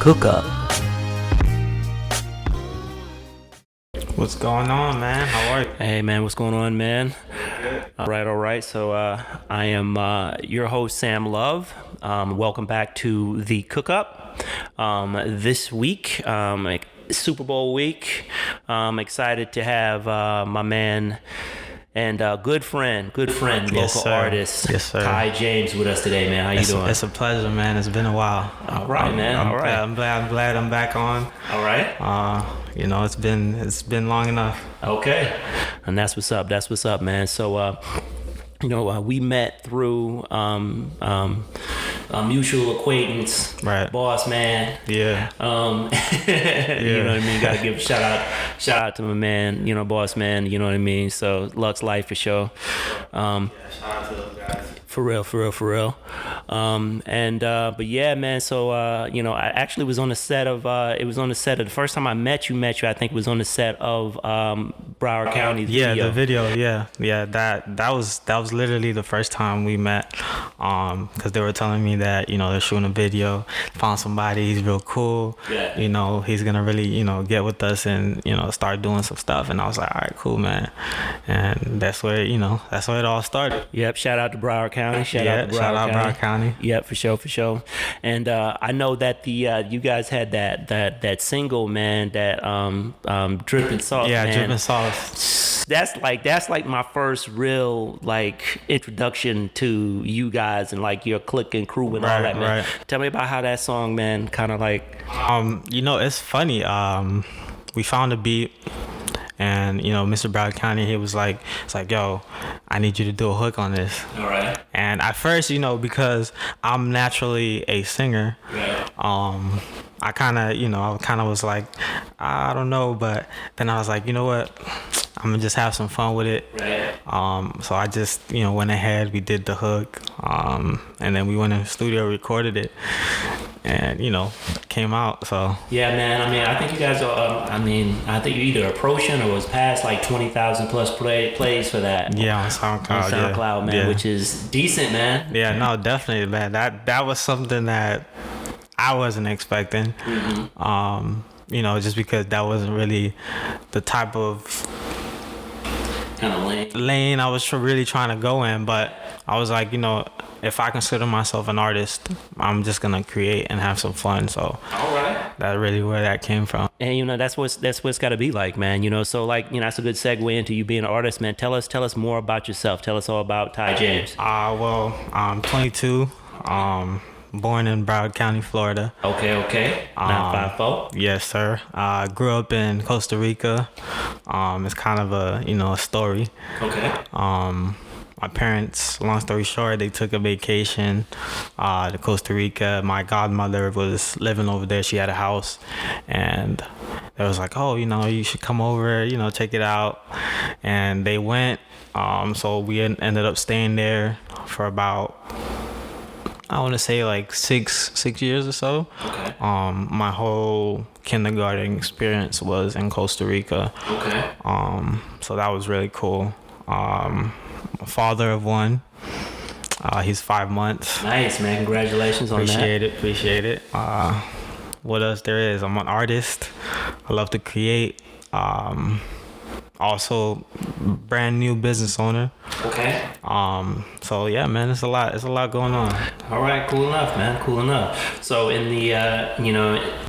Cookup. What's going on, man? How are you? Hey, man, what's going on, man? All right. So I am your host, Sam Love. Welcome back to the Cookup. This week, Super Bowl week, I'm excited to have my man and good friend, local artist, Ty James with us today, man. How you doing? It's a pleasure, man. It's been a while. All right, man. I'm glad I'm back on. All right. It's been long enough. Okay. And that's what's up, man. So, we met through a mutual acquaintance, right? Boss man. Yeah. You know what I mean? Got to give a shout out to my man, Boss man. You know what I mean? So Lux Life for sure. Shout out to those guys. For real. But yeah, man. So I actually was on the set of. It was on the set of the first time I met you. I think it was on the set of Broward County's video. Yeah, the video. Yeah. That was literally the first time we met. Because they were telling me that they're shooting a video. Found somebody. He's real cool. Yeah. He's gonna really get with us and start doing some stuff. And I was like, all right, cool, man. And that's where it all started. Yep. Shout out to Broward County. Shout out Broward County. Yep, for sure. And I know that the you guys had that single, man, that Drippin' Sauce. Yeah, man. Drippin' Sauce. That's like my first real introduction to you guys and your clique and crew and all that, man. Right. Tell me about how that song, man, kind of it's funny. We found a beat. And Mr. Broward County, he was like, it's like, yo, I need you to do a hook on this. All right. And at first, because I'm naturally a singer, yeah. I kind of was like, I don't know, but then I was like, you know what, I'm gonna just have some fun with it. Right. So I just went ahead, we did the hook, and then we went in the studio, recorded it, and came out. So yeah, man. I think you guys are. I think you're either approaching or was past 20,000 plus plays for that. Yeah, on SoundCloud. Man, which is decent, man. Yeah, no, definitely, man. That was something that I wasn't expecting. Mm-hmm. Just because that wasn't really the type of kind of lane I was really trying to go in. But I was like, if I consider myself an artist, I'm just gonna create and have some fun. So all right. That's really where that came from. And that's what it's got to be like, man. So that's a good segue into you being an artist, man. Tell us more about yourself. Tell us all about Ty James. Well, I'm 22. Born in Broward County, Florida. Okay. 954. Yes, sir. Grew up in Costa Rica. It's kind of a story. Okay. My parents, long story short, they took a vacation to Costa Rica. My godmother was living over there. She had a house, and they was like, oh, you should come over, check it out. And they went. So we ended up staying there for about, I want to say 6 years or so. Okay. My whole kindergarten experience was in Costa Rica. Okay. So that was really cool. A father of one. He's 5 months. Nice, man. Congratulations on that. Appreciate it. What else there is? I'm an artist. I love to create. Also, brand new business owner. Okay. So yeah, man, it's a lot going on. All right, cool enough, man. Cool enough. So in the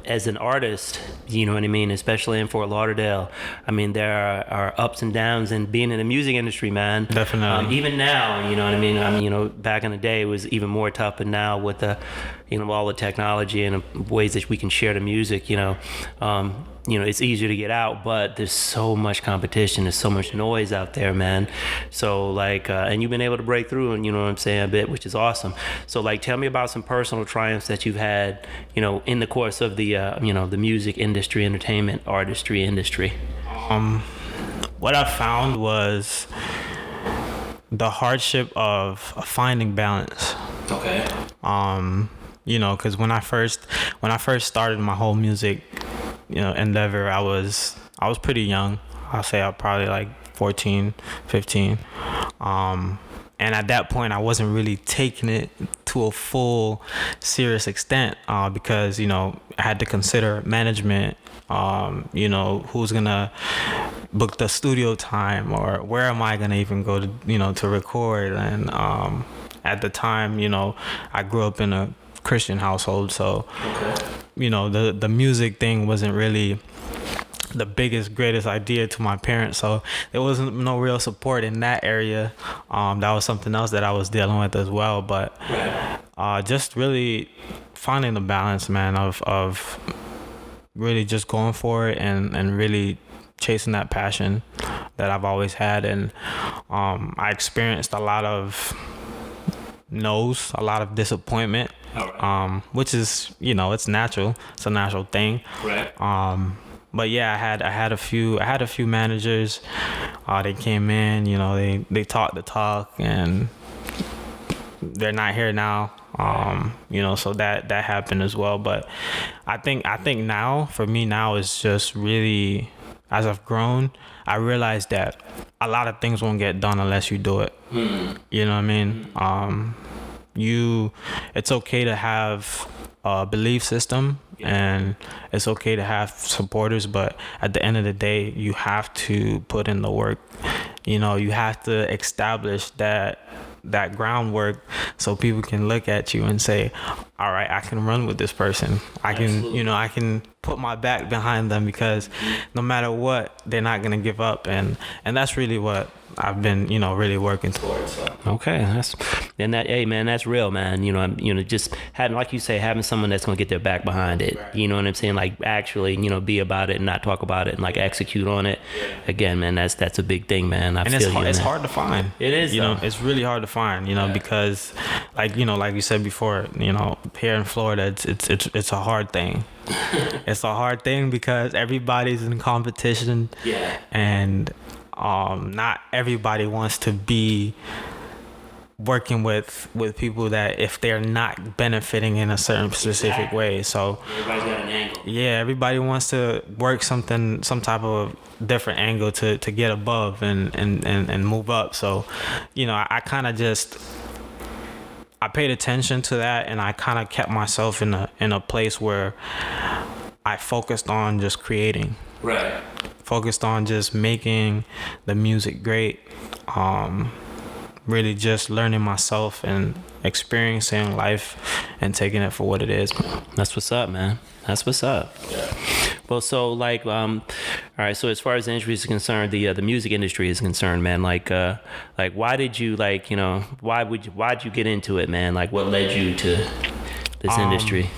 as an artist, you know what I mean, especially in Fort Lauderdale, there are ups and downs in being in the music industry, man. Definitely. Even now, you know what I mean. Back in the day it was even more tough, and now with the all the technology and the ways that we can share the music, it's easier to get out, but there's so much competition, there's so much noise out there, man. So and you've been able to break through, and a bit, which is awesome. So tell me about some personal triumphs that you've had, in the course of the the music industry, entertainment, artistry industry. What I found was the hardship of finding balance. Okay. Because when I first started my whole music endeavor, I was pretty young. I'll say I was probably 14, 15. And at that point, I wasn't really taking it to a full serious extent because, you know, I had to consider management, you know, who's going to book the studio time or where am I going to even go to, you know, to record. And at the time, you know, I grew up in a Christian household. So, you know, the music thing wasn't really the biggest, greatest idea to my parents. So there wasn't no real support in that area. That was something else that I was dealing with as well. But just really finding the balance, man, of really just going for it and really chasing that passion that I've always had. And I experienced a lot of no's, a lot of disappointment, which is, you know, it's natural. It's a natural thing. But yeah, I had a few managers. They came in, you know, they talked the talk, and they're not here now. You know, so that happened as well. But I think now, for me now, is just really, as I've grown, I realized that a lot of things won't get done unless you do it. You know what I mean? It's okay to have a belief system, and it's okay to have supporters, but at the end of the day, you have to put in the work. You know, you have to establish that groundwork so people can look at you and say, all right, I can run with this person. I can put my back behind them, because no matter what, they're not going to give up. And that's really what I've been, you know, really working towards. So. Okay, hey man, that's real, man. You know, just having, like you say, having someone that's gonna get their back behind it. You know what I'm saying? Like actually, you know, be about it and not talk about it, and like execute on it. Again, man, that's a big thing, man. It's hard to find. It is, you know, it's really hard to find. You know, because like you said before, you know, here in Florida, it's a hard thing. It's a hard thing because everybody's in competition. And not everybody wants to be working with people that, if they're not benefiting in a certain specific way. So everybody's got an angle. Yeah, everybody wants to work some type of different angle to get above and move up. So, you know, I kind of just, I paid attention to that, and I kind of kept myself in a place where I focused on just creating. Focused on just making the music great. Really just learning myself and experiencing life and taking it for what it is. That's what's up, man. That's what's up. Well, so like, all right. So as far as the industry is concerned, the music industry is concerned, man. Like why did you why'd you get into it, man? Like, what led you to this industry?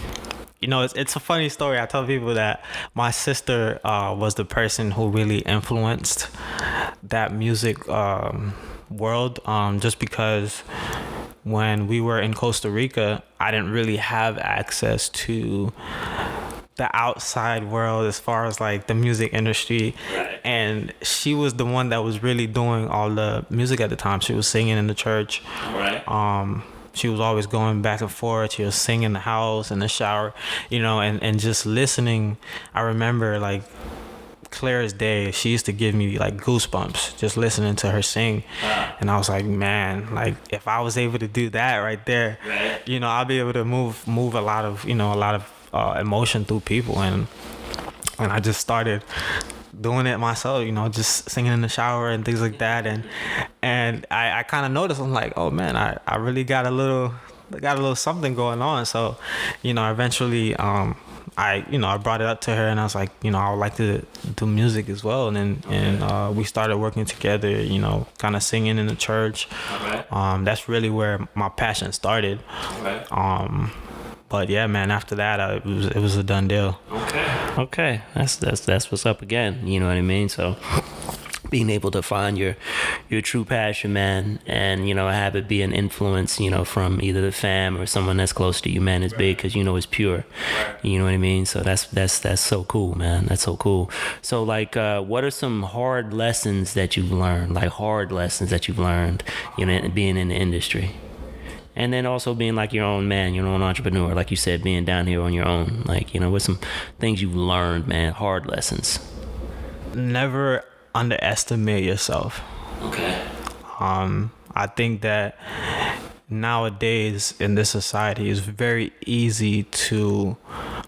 You know, it's a funny story. I tell people that my sister was the person who really influenced that music world, just because when we were in Costa Rica, I didn't really have access to the outside world as far as like the music industry. And she was the one that was really doing all the music at the time. She was singing in the church. She was always going back and forth. She was singing in the house, in the shower, you know, and just listening. I remember, like, clear as day, she used to give me like goosebumps just listening to her sing. And I was like, man, like, if I was able to do that right there, you know, I'll be able to move a lot of emotion through people. And I just started doing it myself, you know, just singing in the shower and things like that. And I kind of noticed, I'm like, oh man, I really got a little something going on. So, you know, eventually I brought it up to her, and I was like, you know, I would like to do music as well. And we started working together, you know, kind of singing in the church. That's really where my passion started. But yeah, man, after that, it was a done deal. Okay. That's what's up again. You know what I mean? So being able to find your true passion, man, and, you know, have it be an influence, you know, from either the fam or someone that's close to you, man, is big, because, you know, it's pure. You know what I mean? So that's so cool, man. That's so cool. So like, what are some hard lessons that you've learned? Like hard lessons that you've learned, you know, being in the industry? And then also being like your own man, your own entrepreneur, like you said, being down here on your own. Like, you know, what's some things you've learned, man, hard lessons? Never underestimate yourself. Okay. I think that nowadays in this society it's very easy to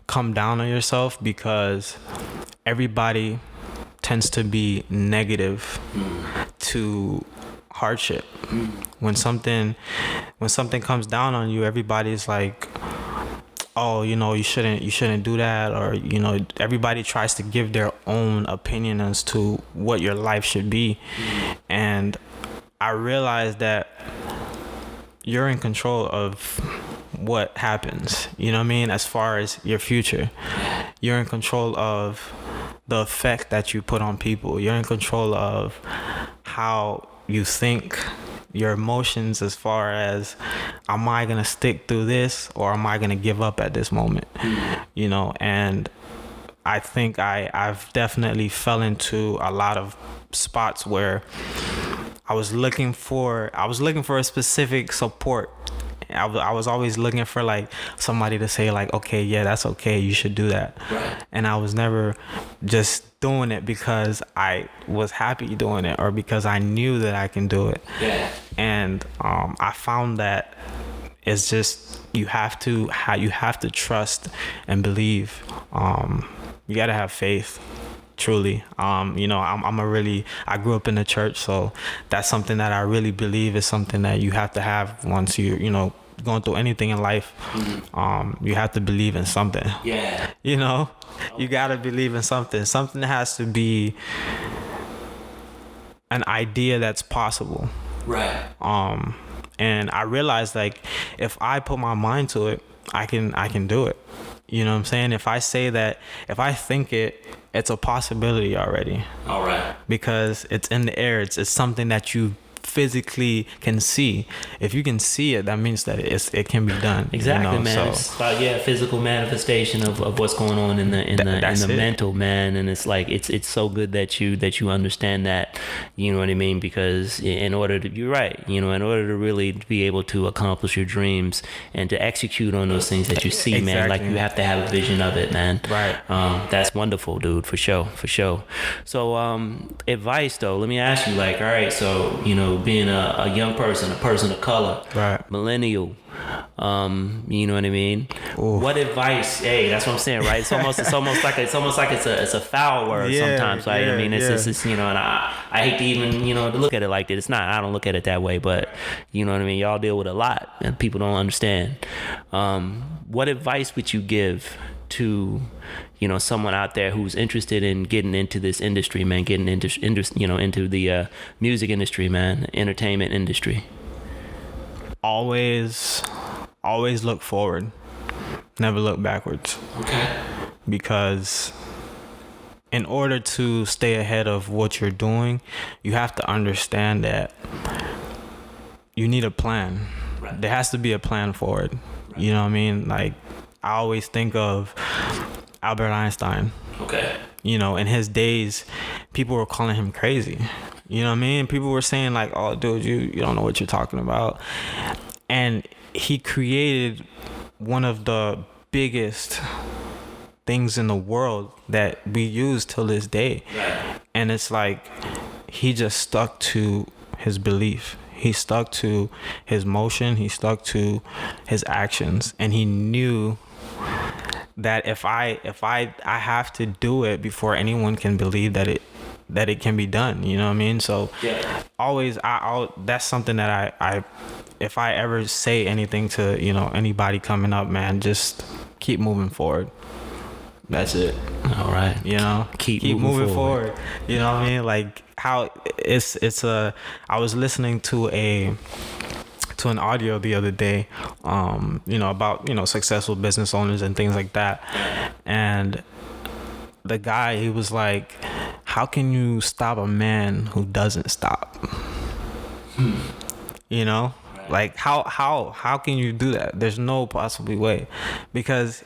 come down on yourself because everybody tends to be negative to hardship. When something comes down on you, everybody's like, oh, you shouldn't do that, or everybody tries to give their own opinion as to what your life should be. And I realized that you're in control of what happens, as far as your future. You're in control of the effect that you put on people. You're in control of how you think, your emotions, as far as, am I gonna stick through this or am I gonna give up at this moment? And I think I've definitely fell into a lot of spots where I was looking for a specific support. I was always looking for like somebody to say like, okay, yeah, that's okay, you should do that. Right. And I was never just doing it because I was happy doing it or because I knew that I can do it. Yeah. And I found that it's just you have to trust and believe. You gotta have faith. Truly. I grew up in the church, so that's something that I really believe is something that you have to have once you're going through anything in life. You have to believe in something. Yeah. You gotta believe in something. Something has to be an idea that's possible. Right. And I realized like if I put my mind to it, I can do it. You know what I'm saying? If I say that, if I think it, it's a possibility already. All right. Because it's in the air. It's something that you physically can see. If you can see it, that means that it can be done. Exactly, man. So, it's about physical manifestation of what's going on in the mental, man. And it's like it's so good that you understand that. You know what I mean? Because you're right. In order to really be able to accomplish your dreams and to execute on those things that you see, exactly. Man, like you have to have a vision of it, man. Right. That's wonderful, dude. For sure. So, advice though. Let me ask you, like, all right, so being a young person, a person of color, right, millennial, you know what I mean? Ooh. What advice? Hey, that's what I'm saying, right? It's almost like it's a foul word sometimes. Like, I mean, it's and I hate to even to look at it like that. It's not. I don't look at it that way, but you know what I mean. Y'all deal with a lot, and people don't understand. What advice would you give to someone out there who's interested in getting into this industry, man, getting into the music industry, man, entertainment industry? Always look forward, never look backwards. Okay. Because in order to stay ahead of what you're doing, you have to understand that you need a plan. Right. There has to be a plan for it. Right. You know what I mean? Like, I always think of Albert Einstein. Okay. In his days, people were calling him crazy. You know what I mean? People were saying like, oh, dude, you don't know what you're talking about. And he created one of the biggest things in the world that we use till this day. Right. And it's like, he just stuck to his belief. He stuck to his motion. He stuck to his actions. And he knew that if I have to do it before anyone can believe that it can be done, you know what I mean? So always, I'll that's something that I if I ever say anything to anybody coming up, man, just keep moving forward. That's it. All right. Keep moving forward. You know what I mean? Like how I was listening to an audio the other day, about successful business owners and things like that, and the guy, he was like, how can you stop a man who doesn't stop? Like how can you do that? There's no possible way, because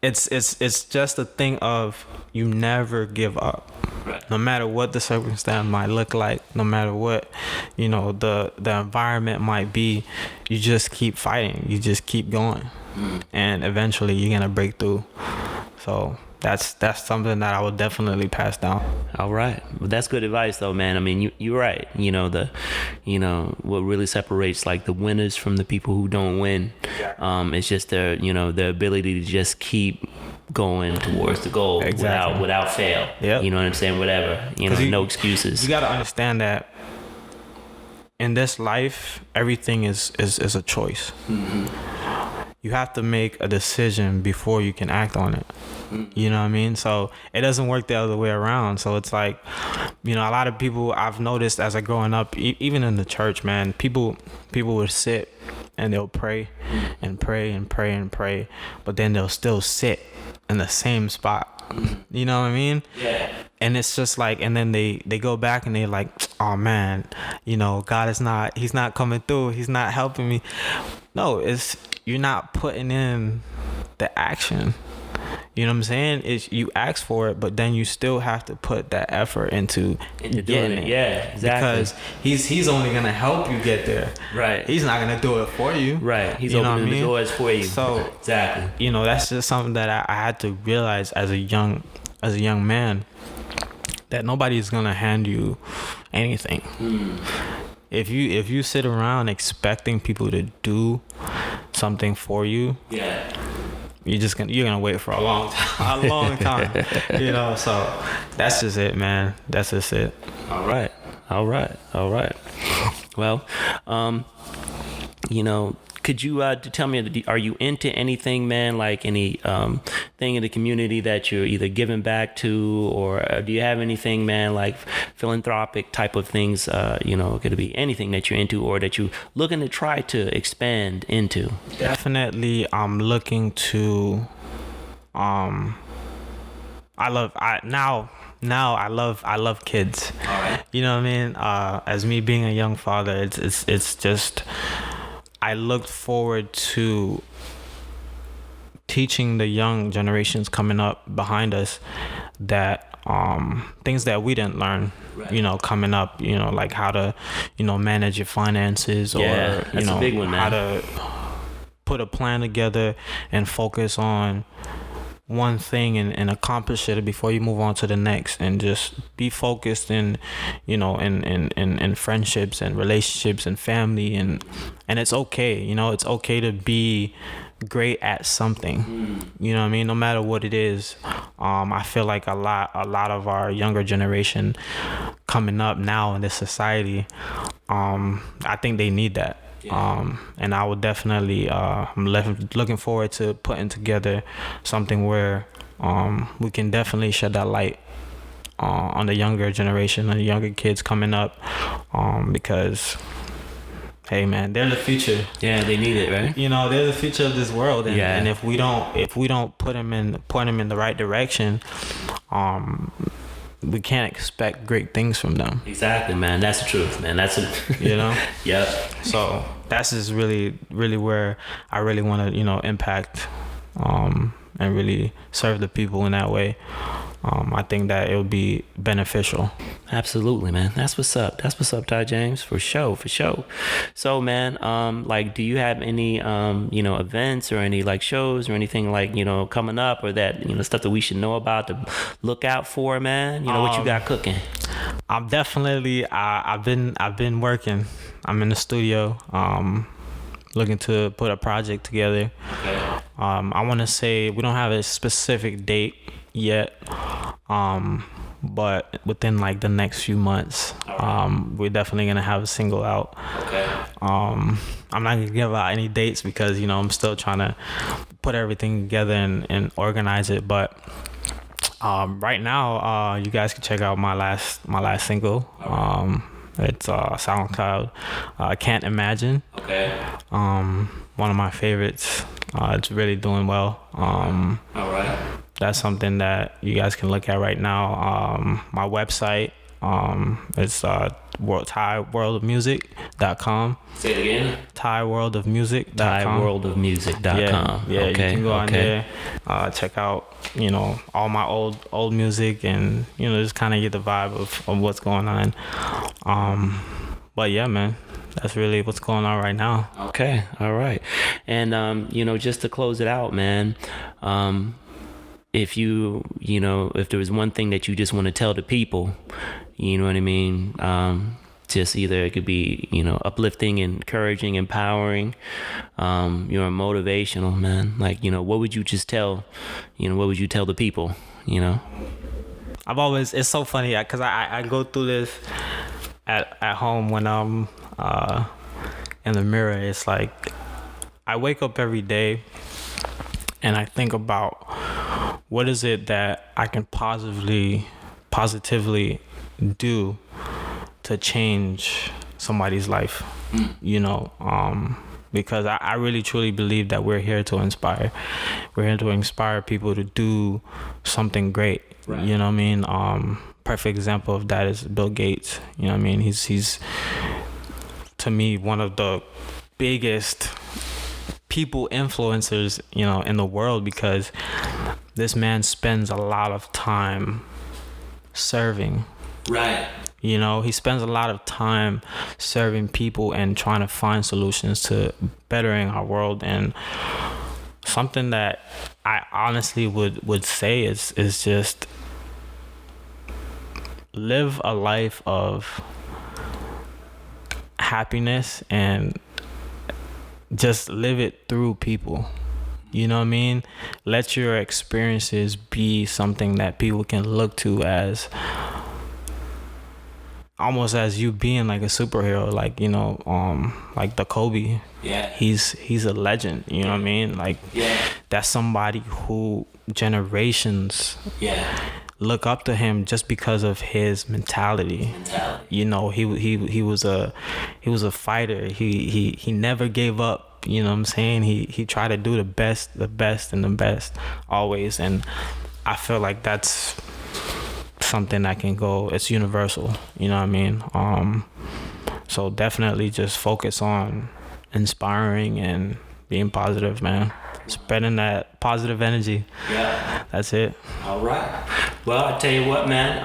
it's just a thing of you never give up. Right. No matter what the circumstance might look like, no matter what, the environment might be, you just keep fighting. You just keep going. And eventually you're going to break through. So that's something that I would definitely pass down. All right. Well, that's good advice though, man. I mean, you're right. What really separates like the winners from the people who don't win, it's just their ability to just keep going towards the goal without fail. Yep. You know what I'm saying? Whatever. No excuses. You got to understand that in this life, everything is a choice. Mm-hmm. You have to make a decision before you can act on it. You know what I mean? So it doesn't work the other way around. So it's like, a lot of people I've noticed as I growing up, even in the church, man, people would sit and they'll pray and pray and pray and pray, but then they'll still sit in the same spot. You know what I mean? Yeah. And it's just like, and then they go back and they're like, oh man, God he's not coming through. He's not helping me. No, you're not putting in the action. You know what I'm saying? It's you ask for it, but then you still have to put that effort into doing it. Yeah, exactly. Because he's only gonna help you get there. Right. He's not gonna do it for you. Right. He's opening the doors for you. So exactly. That's just something that I had to realize as a young man, that nobody's gonna hand you anything. If you sit around expecting people to do something for you, you're gonna wait for a long time. So that's just it, man. That's just it. All right. Well, could you tell me, are you into anything, man, like any thing in the community that you're either giving back to, or do you have anything, man, like philanthropic type of things, could it be anything that you're into or that you're looking to try to expand into? Definitely, I'm looking to, I love kids. All right. You know what I mean? As me being a young father, it's just, I looked forward to teaching the young generations coming up behind us that things that we didn't learn, right, coming up, like how to, manage your finances, or, that's a big one, man. How to put a plan together and focus on one thing and accomplish it before you move on to the next, and just be focused in friendships and relationships and family, and it's okay, it's okay to be great at something. You know what I mean? No matter what it is. I feel like a lot of our younger generation coming up now in this society, I think they need that. And I would definitely, I'm looking forward to putting together something where we can definitely shed that light on the younger generation and the younger kids coming up, because, hey man, they're the future. Yeah, they need it, right? They're the future of this world, and if we don't point them in the right direction, we can't expect great things from them. Exactly, man. That's the truth, man. Yep. So that's just really, really where I really want to, impact, and really serve the people in that way. I think that it would be beneficial. Absolutely, man. That's what's up. Ty James, for sure. So, man, do you have any, events or any like shows or anything like, coming up, or that, stuff that we should know about to look out for, man? What you got cooking? I'm definitely, I've been working. I'm in the studio, looking to put a project together. Okay. I want to say we don't have a specific date yet, but within like the next few months, we're definitely gonna have a single out. Okay. I'm not gonna give out any dates because I'm still trying to put everything together and organize it, but right now you guys can check out my last single. It's SoundCloud, Can't Imagine. Okay. One of my favorites. It's really doing well. All right. That's something that you guys can look at right now. My website, it's ThaiWorldOfMusic.com. Say it again. ThaiWorldOfMusic.com. ThaiWorldOfMusic.com. Yeah, you can go on there, check out, all my old music, and just kind of get the vibe of what's going on. But yeah, man, that's really what's going on right now. Okay, all right. And just to close it out, man, if if there was one thing that you just want to tell the people, you know what I mean? Just either it could be, uplifting, encouraging, empowering, motivational, man. Like, what would you just tell, what would you tell the people, It's so funny because I go through this at home when I'm in the mirror. It's like I wake up every day and I think about what is it that I can positively do to change somebody's life, because I really truly believe that we're here to inspire. We're here to inspire people to do something great. Right. You know what I mean? Perfect example of that is Bill Gates. You know what I mean? He's to me one of the biggest people influencers, in the world, because this man spends a lot of time serving. Right. He spends a lot of time serving people and trying to find solutions to bettering our world. And something that I honestly would say is just live a life of happiness and just live it through people. You know what I mean? Let your experiences be something that people can look to as almost as you being like a superhero, like like the Kobe. Yeah, he's a legend. You know what I mean? Like, that's somebody who generations look up to him just because of his mentality. He was a fighter. He never gave up. You know what I'm saying? He tried to do the best and the best always. And I feel like that's something that can go, it's universal, you know what I mean? So definitely just focus on inspiring and being positive, man. Spreading that positive energy. Yeah. That's it. All right. Well, I tell you what, man.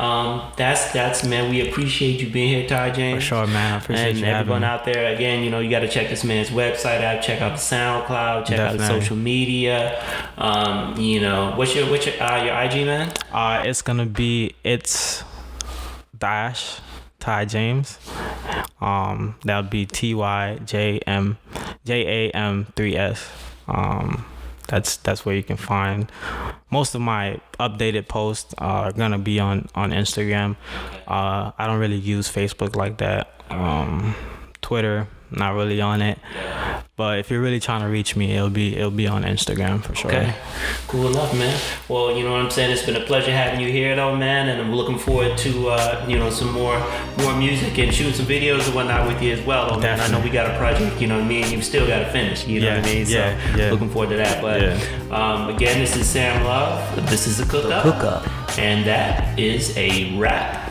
That's man. We appreciate you being here, Ty James. For sure, man. I appreciate you having me. And everyone out there, again, you got to check this man's website out. Check out the SoundCloud. Check out the social media. What's your IG, man? It's gonna be Ty James. That would be TYJAM3S. That's where you can find most of my updated posts are gonna be on Instagram. I don't really use Facebook like that. Twitter, not really on it. But if you're really trying to reach me, it'll be on Instagram for sure. Okay, cool enough, man. Well, you know what I'm saying. It's been a pleasure having you here, though, man. And I'm looking forward to some more music and shooting some videos and whatnot with you as well, though, man. I know we got a project, me and you still got to finish. You know what I mean? So looking forward to that. But again, this is Sam Love. This is the Cookup, and that is a wrap.